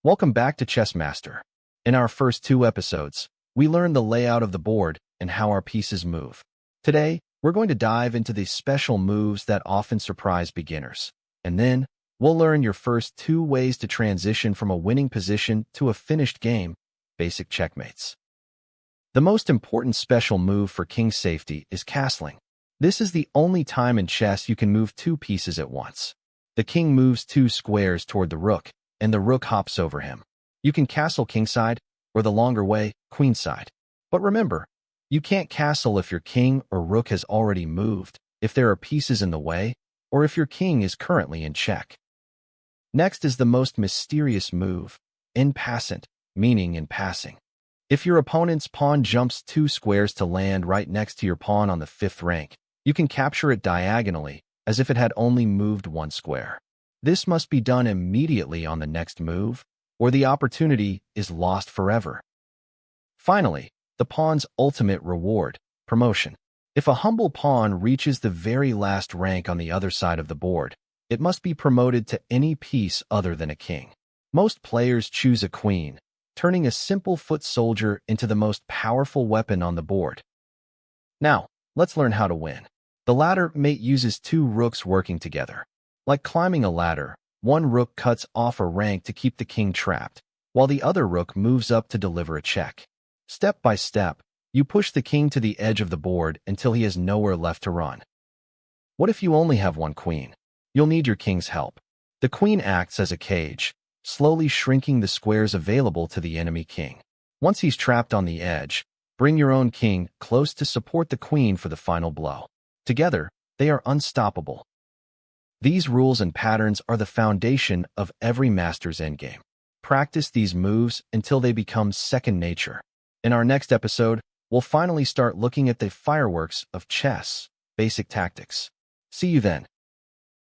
Welcome back to Chess Master. In our first two episodes, we learned the layout of the board and how our pieces move. Today, we're going to dive into the special moves that often surprise beginners. And then, we'll learn your first two ways to transition from a winning position to a finished game, basic checkmates. The most important special move for king safety is castling. This is the only time in chess you can move two pieces at once. The king moves two squares toward the rook, and the rook hops over him. You can castle kingside, or the longer way, queenside. But remember, you can't castle if your king or rook has already moved, if there are pieces in the way, or if your king is currently in check. Next is the most mysterious move, en passant, meaning in passing. If your opponent's pawn jumps two squares to land right next to your pawn on the fifth rank, you can capture it diagonally, as if it had only moved one square. This must be done immediately on the next move, or the opportunity is lost forever. Finally, the pawn's ultimate reward, promotion. If a humble pawn reaches the very last rank on the other side of the board, it must be promoted to any piece other than a king. Most players choose a queen, turning a simple foot soldier into the most powerful weapon on the board. Now, let's learn how to win. The ladder mate uses two rooks working together. Like climbing a ladder, one rook cuts off a rank to keep the king trapped, while the other rook moves up to deliver a check. Step by step, you push the king to the edge of the board until he has nowhere left to run. What if you only have one queen? You'll need your king's help. The queen acts as a cage, slowly shrinking the squares available to the enemy king. Once he's trapped on the edge, bring your own king close to support the queen for the final blow. Together, they are unstoppable. These rules and patterns are the foundation of every master's endgame. Practice these moves until they become second nature. In our next episode, we'll finally start looking at the fireworks of chess, basic tactics. See you then.